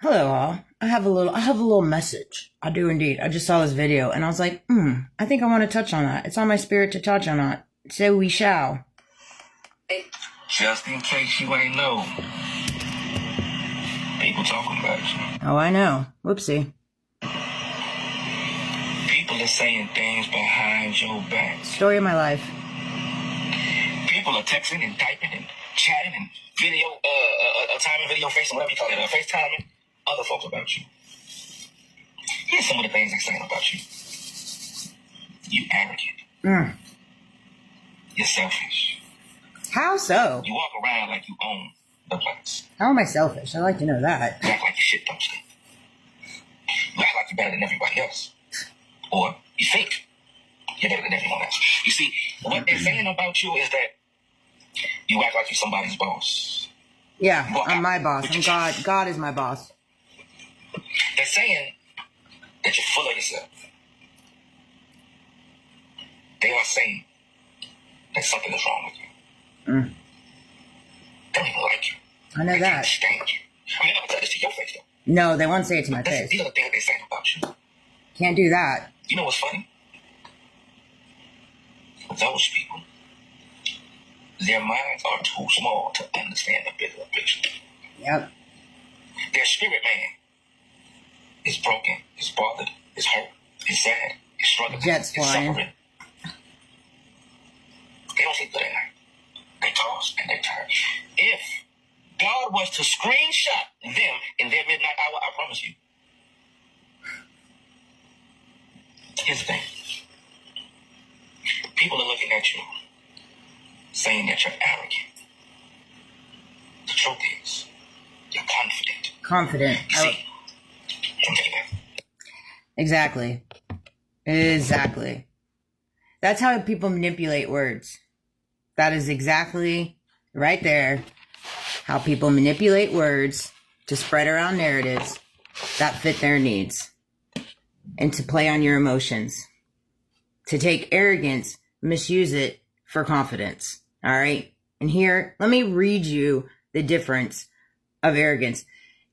Hello all. I have a little message. I do indeed. I just saw this video and I was like, I think I want to touch on that. It's on my spirit to touch on that. So we shall. Just in case you ain't know, people talking about you. Oh, I know. Whoopsie. People are saying things behind your back. Story of my life. People are texting and typing and chatting and video, timing, video, facing, whatever you call it, FaceTiming other folks about you. Here's some of the things they're saying about you. You arrogant. You're selfish. How so? You walk around like you own the place. How am I selfish? I'd like to know that. You act like you shit don't stink. You act like you're better than everybody else. Or you fake you're better than everyone else. You see, what they're saying about you is that you act like you're somebody's boss. Yeah, I'm my boss. I'm God. God is my boss. They're saying that you're full of yourself. They are saying that something is wrong with you. They don't even like you. I know They that. can't stand you. I mean, they're not tell this to your face, though. No, they won't say it to my These face. are the things they're saying about you. Can't do that. You know what's funny? Those people, their minds are too small to understand the bigger picture. Yep. Their spirit man is broken, is bothered, is hurt, is sad, is struggling, Jets is flying. suffering. They don't sleep good at night. They toss and they turn. If God was to screenshot them in their midnight hour, I promise you. Here's the thing. People are looking at you, saying that you're arrogant. The truth is, you're confident. Confident. You see, I'm taking that. Exactly. Exactly. That's how people manipulate words. That is exactly right there how people manipulate words to spread around narratives that fit their needs and to play on your emotions. To take arrogance, misuse it for confidence. All right. And here, let me read you the difference of arrogance.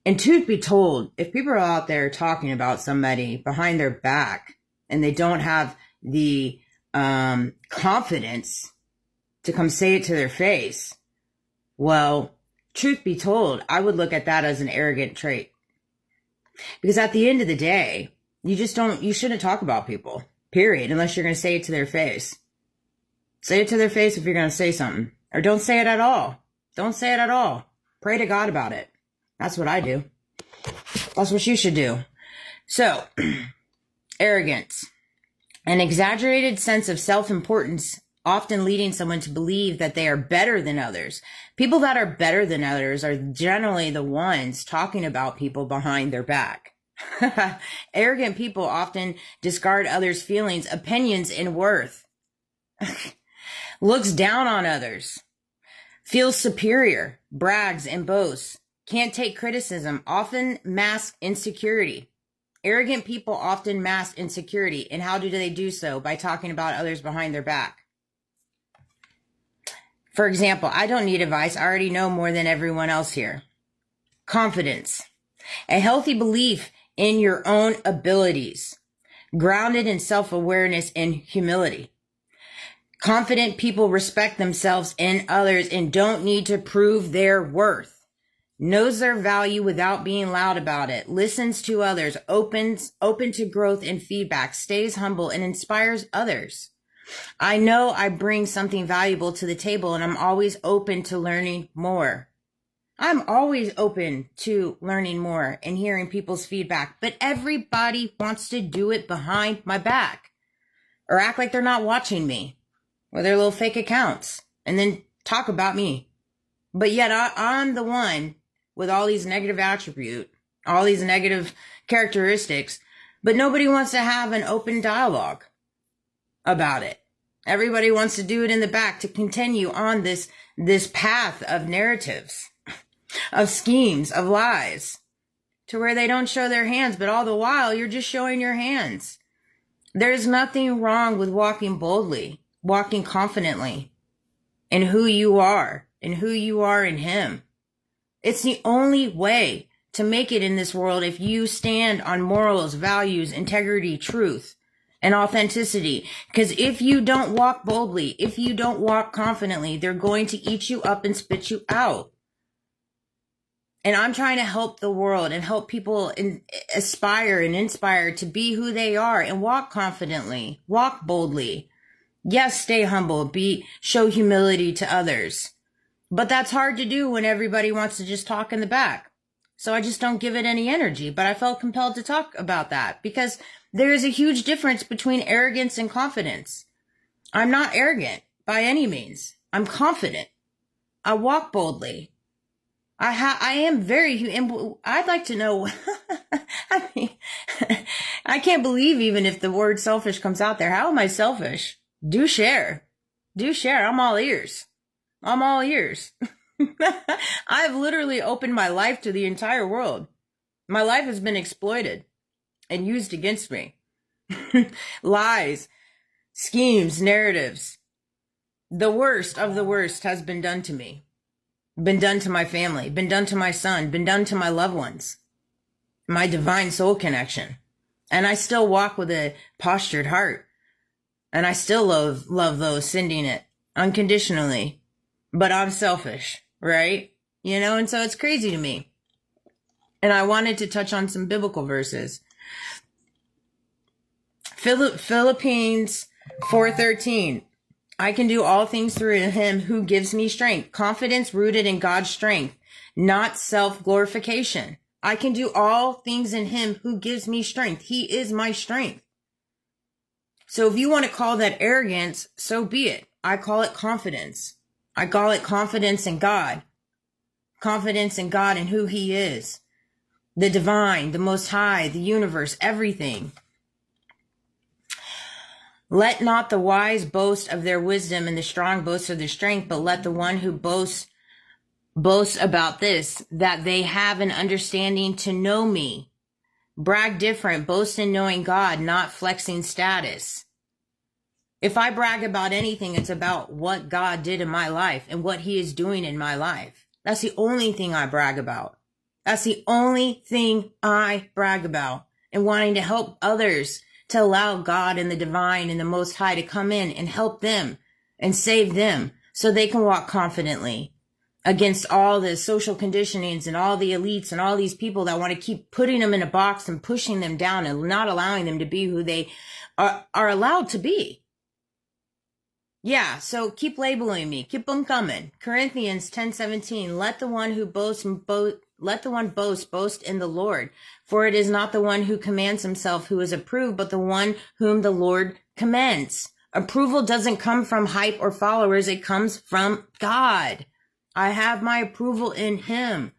And truth be told, if people are out there talking about somebody behind their back and they don't have the confidence to come say it to their face, well, truth be told, I would look at that as an arrogant trait. Because at the end of the day, you shouldn't talk about people, period, unless you're going to say it to their face. Say it to their face if you're going to say something. Or don't say it at all. Don't say it at all. Pray to God about it. That's what I do. That's what you should do. So, arrogance. An exaggerated sense of self-importance, often leading someone to believe that they are better than others. People that are better than others are generally the ones talking about people behind their back. Arrogant people often discard others' feelings, opinions, and worth. Looks down on others. Feels superior. Brags and boasts. Can't take criticism. Often mask insecurity. Arrogant people often mask insecurity. And how do they do so? By talking about others behind their back. For example, I don't need advice. I already know more than everyone else here. Confidence. A healthy belief in your own abilities. Grounded in self-awareness and humility. Confident people respect themselves and others and don't need to prove their worth. Knows their value without being loud about it. Listens to others. Open to growth and feedback. Stays humble and inspires others. I know I bring something valuable to the table and I'm always open to learning more. I'm always open to learning more and hearing people's feedback, but everybody wants to do it behind my back or act like they're not watching me with their little fake accounts and then talk about me. But yet I'm the one with all these negative attributes, all these negative characteristics, but nobody wants to have an open dialogue about it. Everybody wants to do it in the back to continue on this path of narratives, of schemes, of lies, to where they don't show their hands, but all the while you're just showing your hands. There's nothing wrong with walking boldly, walking confidently in who you are and who you are in Him. It's the only way to make it in this world if you stand on morals, values, integrity, truth, and authenticity. Because if you don't walk boldly, if you don't walk confidently, they're going to eat you up and spit you out. And I'm trying to help the world and help people aspire and inspire to be who they are and walk confidently, walk boldly. Yes, stay humble, show humility to others. But that's hard to do when everybody wants to just talk in the back. So I just don't give it any energy. But I felt compelled to talk about that because there is a huge difference between arrogance and confidence. I'm not arrogant by any means. I'm confident. I walk boldly. I am very, I'd like to know, I mean, I can't believe even if the word selfish comes out there. How am I selfish? Do share. I'm all ears. I've literally opened my life to the entire world. My life has been exploited and used against me. Lies, schemes, narratives. The worst of the worst has been done to me. Been done to my family, been done to my son, been done to my loved ones, my divine soul connection. And I still walk with a postured heart. And I still love those sending it unconditionally. But I'm selfish, right? You know, and so it's crazy to me. And I wanted to touch on some biblical verses. Philippians 4:13. I can do all things through him who gives me strength. Confidence rooted in God's strength, not self-glorification. I can do all things in him who gives me strength. He is my strength. So if you want to call that arrogance, so be it. I call it confidence. I call it confidence in God. Confidence in God and who he is. The divine, the most high, the universe, everything. Let not the wise boast of their wisdom and the strong boast of their strength, but let the one who boast about this, that they have an understanding to know me. Brag different, boast in knowing God, not flexing status. If I brag about anything, it's about what God did in my life and what he is doing in my life. That's the only thing I brag about. That's the only thing I brag about. And wanting to help others, to allow God and the divine and the Most High to come in and help them and save them so they can walk confidently against all the social conditionings and all the elites and all these people that want to keep putting them in a box and pushing them down and not allowing them to be who they are allowed to be. Yeah, so keep labeling me. Keep them coming. Corinthians 10:17. Let the one who boasts boast in the Lord. For it is not the one who commands himself who is approved, but the one whom the Lord commends. Approval doesn't come from hype or followers. It comes from God. I have my approval in him,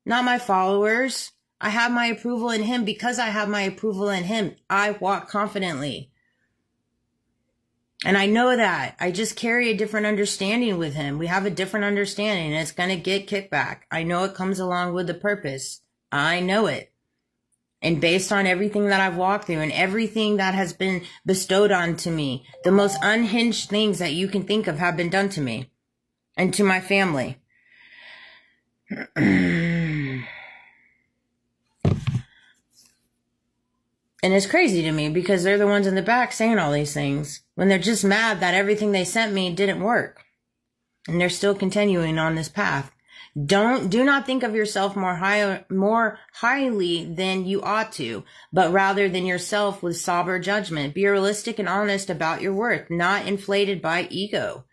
not my followers. I have my approval in him. Because I have my approval in him, I walk confidently. And I know that. I just carry a different understanding with him. We have a different understanding, and it's going to get kickback. I know it comes along with the purpose. I know it. And based on everything that I've walked through and everything that has been bestowed onto me, the most unhinged things that you can think of have been done to me and to my family. And it's crazy to me because they're the ones in the back saying all these things when they're just mad that everything they sent me didn't work. And they're still continuing on this path. Do not think of yourself more highly than you ought to, but rather than yourself with sober judgment. Be realistic and honest about your worth, not inflated by ego.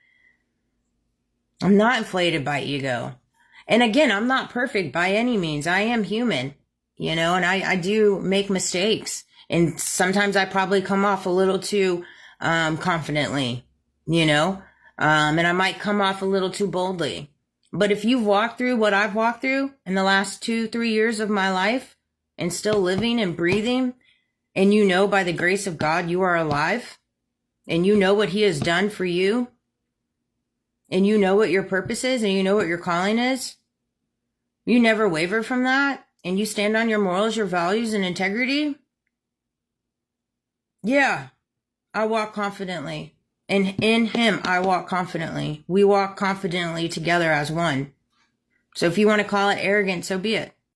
I'm not inflated by ego. And again, I'm not perfect by any means. I am human, you know, and I do make mistakes. And sometimes I probably come off a little too confidently, you know, and I might come off a little too boldly. But if you've walked through what I've walked through in the last 2-3 years of my life and still living and breathing, and you know by the grace of God you are alive, and you know what he has done for you, and you know what your purpose is, and you know what your calling is, you never waver from that, and you stand on your morals, your values, and integrity, yeah, I walk confidently. And in him, I walk confidently. We walk confidently together as one. So if you want to call it arrogant, so be it.